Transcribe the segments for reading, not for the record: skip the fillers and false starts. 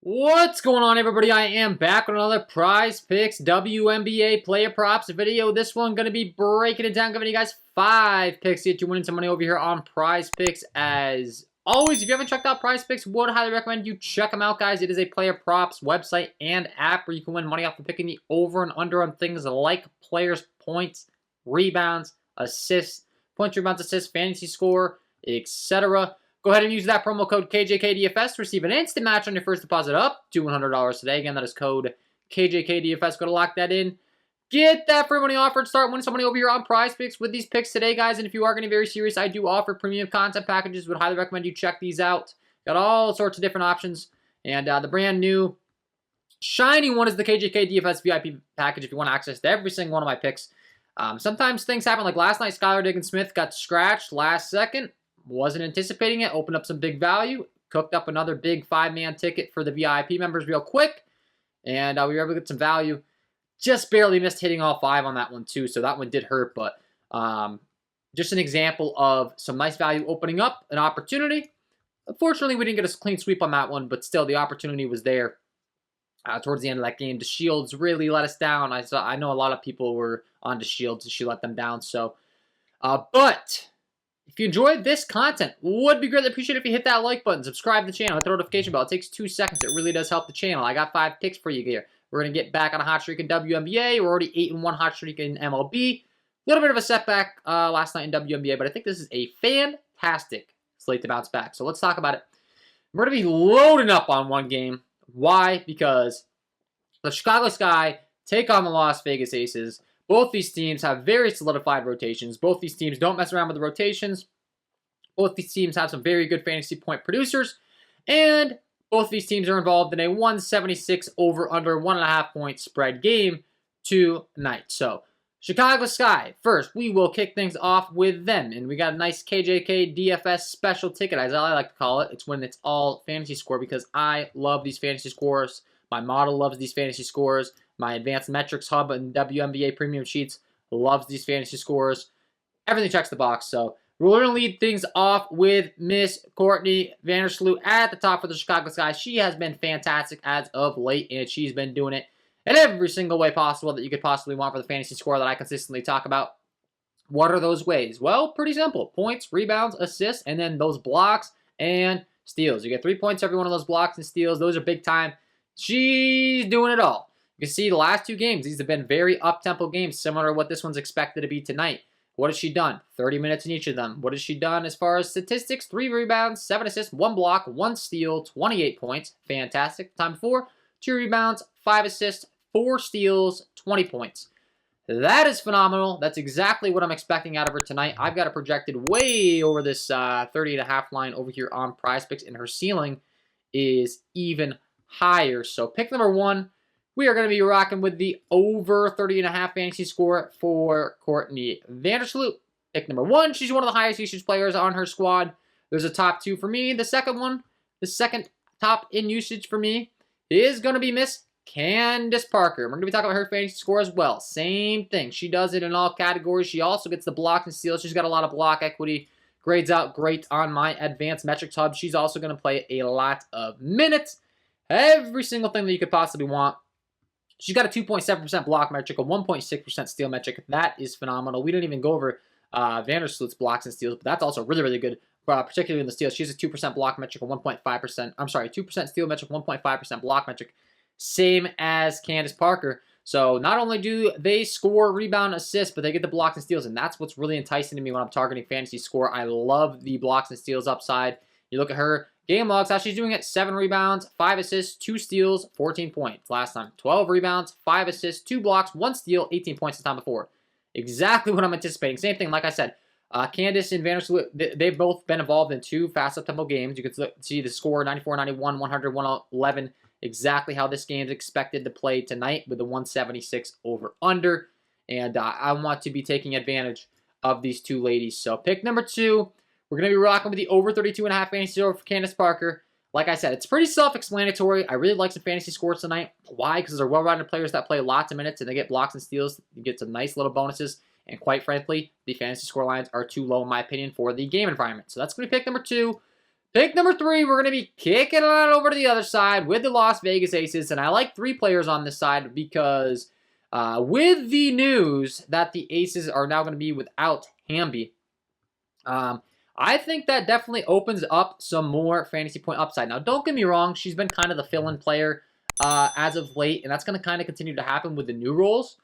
What's going on, everybody? I am back with another Prizepicks WNBA player props video. This one going to be breaking it down, giving you guys 5 picks to get you winning some money over here on Prizepicks. As always, if you haven't checked out Prizepicks, would highly recommend you check them out, guys. It is a player props website and app where you can win money off of picking the over and under on things like players' points, rebounds, assists, points, rebounds, assists, fantasy score, etc. Go ahead and use that promo code KJK DFS to receive an instant match on your first deposit up to $100 today. Again, that is code KJK DFS. Go to lock that in. Get that free money offer and start winning some money over here on Prizepicks with these picks today, guys. And if you are going to be very serious, I do offer premium content packages. Would highly recommend you check these out. Got all sorts of different options. And the brand new shiny one is the KJK DFS VIP package if you want access to every single one of my picks. Sometimes things happen, like last night, Skylar Diggins-Smith got scratched last second. Wasn't anticipating it. Opened up some big value. Cooked up another big 5-man ticket for the VIP members real quick. And we were able to get some value. Just barely missed hitting all 5 on that one too. So that one did hurt. But just an example of some nice value opening up. An opportunity. Unfortunately, we didn't get a clean sweep on that one. But still, the opportunity was there. Towards the end of that game, DeShields really let us down. I know a lot of people were on DeShields and she let them down. So, but if you enjoyed this content, would be greatly appreciated if you hit that like button, subscribe to the channel, hit the notification bell. It takes 2 seconds. It really does help the channel. I got 5 picks for you here. We're going to get back on a hot streak in WNBA. We're already 8-1 hot streak in MLB. A little bit of a setback last night in WNBA, but I think this is a fantastic slate to bounce back. So let's talk about it. We're going to be loading up on one game. Why? Because the Chicago Sky take on the Las Vegas Aces. Both these teams have very solidified rotations. Both these teams don't mess around with the rotations. Both these teams have some very good fantasy point producers. And both these teams are involved in a 176 over-under 1.5 point spread game tonight. So, Chicago Sky, first, we will kick things off with them. And we got a nice KJK DFS special ticket, as I like to call it. It's when it's all fantasy score because I love these fantasy scores. My model loves these fantasy scores. My advanced metrics hub and WNBA premium sheets loves these fantasy scores. Everything checks the box. So we're going to lead things off with Miss Courtney Vandersloot at the top for the Chicago Sky. She has been fantastic as of late, and she's been doing it in every single way possible that you could possibly want for the fantasy score that I consistently talk about. What are those ways? Well, pretty simple. Points, rebounds, assists, and then those blocks and steals. You get 3 points every one of those blocks and steals. Those are big time. She's doing it all. You can see the last 2 games, these have been very up-tempo games, similar to what this one's expected to be tonight. What has she done? 30 minutes in each of them. What has she done as far as statistics? 3 rebounds, 7 assists, 1 block, 1 steal, 28 points. Fantastic. Time before, 2 rebounds, 5 assists, 4 steals, 20 points. That is phenomenal. That's exactly what I'm expecting out of her tonight. I've got her projected way over this 30.5 line over here on Prizepicks, and her ceiling is even higher. So pick number 1. We are going to be rocking with the over 30.5 fantasy score for Courtney Vandersloot. Pick number 1. She's one of the highest usage players on her squad. There's a top 2 for me. The second one, the second top in usage for me, is going to be Miss Candace Parker. We're going to be talking about her fantasy score as well. Same thing. She does it in all categories. She also gets the blocks and steals. She's got a lot of block equity. Grades out great on my advanced metrics hub. She's also going to play a lot of minutes. Every single thing that you could possibly want. She's got a 2.7% block metric, a 1.6% steal metric. That is phenomenal. We didn't even go over Vandersloot's blocks and steals, but that's also really, really good, particularly in the steals. She has a 2% block metric, a 1.5%. I'm sorry, 2% steal metric, 1.5% block metric, same as Candace Parker. So not only do they score, rebound, assist, but they get the blocks and steals, and that's what's really enticing to me when I'm targeting fantasy score. I love the blocks and steals upside. You look at her game logs, how she's doing it: 7 rebounds, 5 assists, 2 steals, 14 points. Last time, 12 rebounds, 5 assists, 2 blocks, 1 steal, 18 points the time before. Exactly what I'm anticipating. Same thing, like I said. Candace and Vandersloot, they've both been involved in 2 fast up-tempo games. You can see the score, 94-91, 100-111. Exactly how this game is expected to play tonight with the 176 over-under. And I want to be taking advantage of these 2 ladies. So pick number 2. We're going to be rocking with the over 32.5 fantasy score for Candace Parker. Like I said, it's pretty self-explanatory. I really like some fantasy scores tonight. Why? Because they're well-rounded players that play lots of minutes and they get blocks and steals. You get some nice little bonuses. And quite frankly, the fantasy score lines are too low, in my opinion, for the game environment. So that's going to be pick number 2. Pick number 3, we're going to be kicking it on over to the other side with the Las Vegas Aces. And I like 3 players on this side because with the news that the Aces are now going to be without Wnba, I think that definitely opens up some more fantasy point upside. Now, don't get me wrong. She's been kind of the fill-in player as of late, and that's going to kind of continue to happen with the new rules.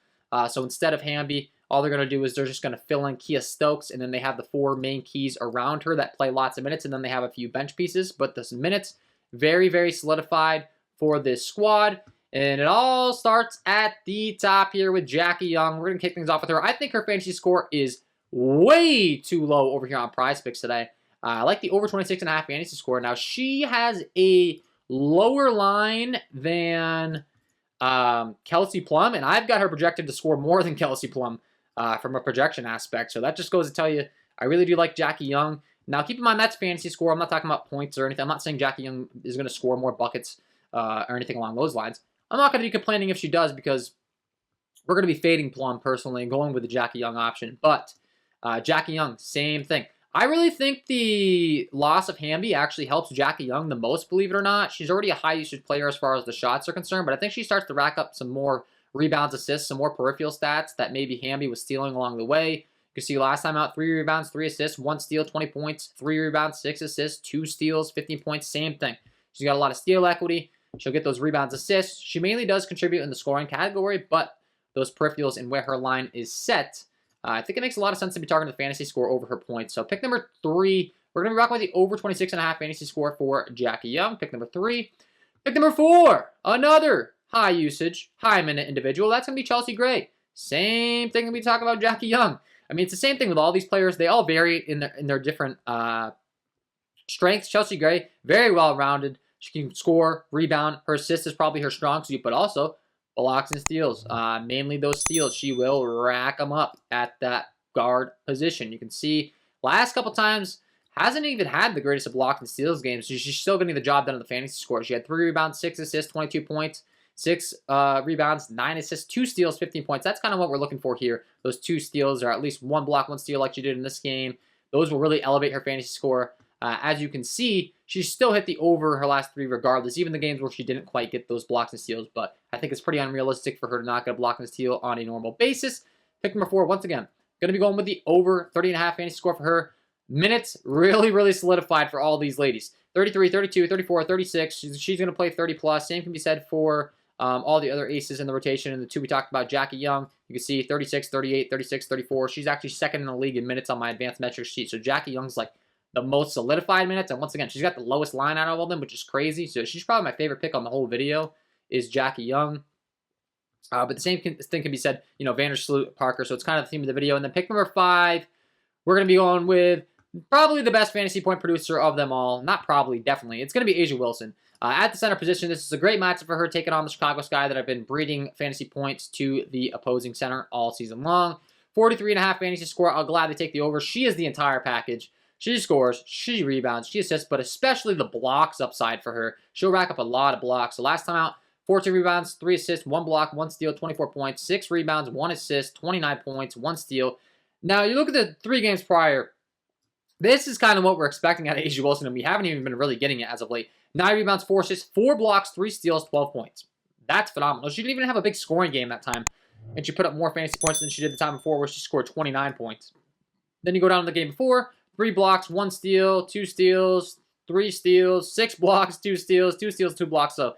So instead of Wnba, all they're going to do is they're just going to fill in Kia Stokes, and then they have the 4 main keys around her that play lots of minutes, and then they have a few bench pieces. But the minutes, very, very solidified for this squad. And it all starts at the top here with Jackie Young. We're going to kick things off with her. I think her fantasy score is way too low over here on Prizepicks today. I like the over 26.5 fantasy score. Now, she has a lower line than Kelsey Plum, and I've got her projected to score more than Kelsey Plum from a projection aspect. So that just goes to tell you, I really do like Jackie Young. Now, keep in mind, that's fantasy score. I'm not talking about points or anything. I'm not saying Jackie Young is going to score more buckets or anything along those lines. I'm not going to be complaining if she does because we're going to be fading Plum personally and going with the Jackie Young option. But Jackie Young, same thing. I really think the loss of Wnba actually helps Jackie Young the most, believe it or not. She's already a high-usage player as far as the shots are concerned, but I think she starts to rack up some more rebounds, assists, some more peripheral stats that maybe Wnba was stealing along the way. You can see last time out, 3 rebounds, 3 assists, 1 steal, 20 points, 3 rebounds, 6 assists, 2 steals, 15 points, same thing. She's got a lot of steal equity. She'll get those rebounds, assists. She mainly does contribute in the scoring category, but those peripherals and where her line is set, I think it makes a lot of sense to be targeting the fantasy score over her points. So pick number 3, we're going to be rocking with the over 26.5 fantasy score for Jackie Young. Pick number 3. Pick number 4, another high usage, high minute individual. That's going to be Chelsea Gray. Same thing when we talk about Jackie Young. I mean, it's the same thing with all these players. They all vary in their different strengths. Chelsea Gray, very well-rounded. She can score, rebound. Her assist is probably her strong suit, but also blocks and steals. Mainly those steals. She will rack them up at that guard position. You can see last couple times hasn't even had the greatest of blocks and steals games. So she's still getting the job done on the fantasy score. She had 3 rebounds, 6 assists, 22 points, 6 rebounds, 9 assists, 2 steals, 15 points. That's kind of what we're looking for here. Those 2 steals or at least 1 block, 1 steal like she did in this game. Those will really elevate her fantasy score. As you can see, she still hit the over her last 3 regardless, even the games where she didn't quite get those blocks and steals. But I think it's pretty unrealistic for her to not get a block and steal on a normal basis. Pick number 4, once again, going to be going with the over 30.5 fantasy score for her. Minutes really, really solidified for all these ladies. 33, 32, 34, 36. She's going to play 30 plus. Same can be said for all the other aces in the rotation. And the 2 we talked about, Jackie Young, you can see 36, 38, 36, 34. She's actually second in the league in minutes on my advanced metrics sheet. So Jackie Young's like the most solidified minutes, and once again, she's got the lowest line out of all of them, which is crazy. So she's probably my favorite pick on the whole video is Jackie Young. But the same thing can be said, you know, Vandersloot, Parker. So it's kind of the theme of the video. And then pick number 5, we're going to be going with probably the best fantasy point producer of them all. Not probably, definitely. It's going to be A'ja Wilson. At the center position, this is a great matchup for her, taking on the Chicago Sky that have been breeding fantasy points to the opposing center all season long. 43.5 fantasy score. I'll gladly take the over. She is the entire package. She scores, she rebounds, she assists, but especially the blocks upside for her. She'll rack up a lot of blocks. So last time out, 14 rebounds, 3 assists, 1 block, 1 steal, 24 points, 6 rebounds, 1 assist, 29 points, 1 steal. Now, you look at the 3 games prior, this is kind of what we're expecting out of A'ja Wilson, and we haven't even been really getting it as of late. 9 rebounds, 4 assists, 4 blocks, 3 steals, 12 points. That's phenomenal. She didn't even have a big scoring game that time, and she put up more fantasy points than she did the time before, where she scored 29 points. Then you go down to the game before, 3 blocks, 1 steal, 2 steals, 3 steals, 6 blocks, 2 steals, 2 steals, 2 blocks. So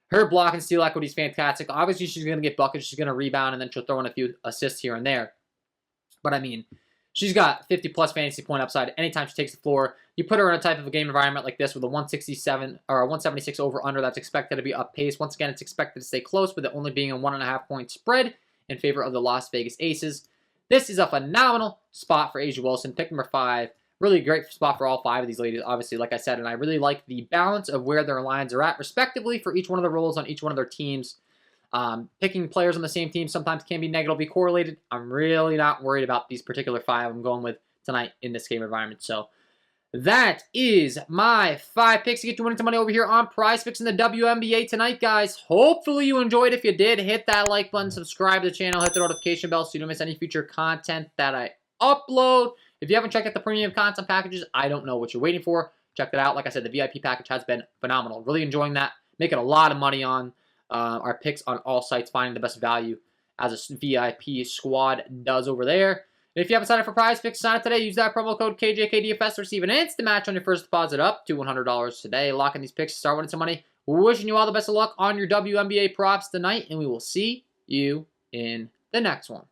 her block and steal equity is fantastic. Obviously, she's going to get buckets. She's going to rebound, and then she'll throw in a few assists here and there. But, I mean, she's got 50-plus fantasy point upside anytime she takes the floor. You put her in a type of a game environment like this with a 167 or a 176 over-under that's expected to be up pace. Once again, it's expected to stay close with it only being a 1.5-point spread in favor of the Las Vegas Aces. This is a phenomenal spot for A'ja Wilson. Pick number 5. Really great spot for all 5 of these ladies, obviously, like I said. And I really like the balance of where their lines are at, respectively, for each one of the roles on each one of their teams. Picking players on the same team sometimes can be negatively correlated. I'm really not worried about these particular 5 I'm going with tonight in this game environment. So that is my 5 picks to get you winning some money over here on Prizepicks in the WNBA tonight, guys. Hopefully you enjoyed. If you did, hit that like button, subscribe to the channel, hit the notification bell so you don't miss any future content that I upload. If you haven't checked out the premium content packages, I don't know what you're waiting for. check that out. Like I said, the VIP package has been phenomenal. Really enjoying that. Making a lot of money on our picks on all sites, finding the best value as a VIP squad does over there. And if you haven't signed up for Prizepicks, sign up today. Use that promo code KJK DFS to receive an instant match on your first deposit up to $100 today. Lock in these picks, start winning some money. Wishing you all the best of luck on your WNBA props tonight, and we will see you in the next one.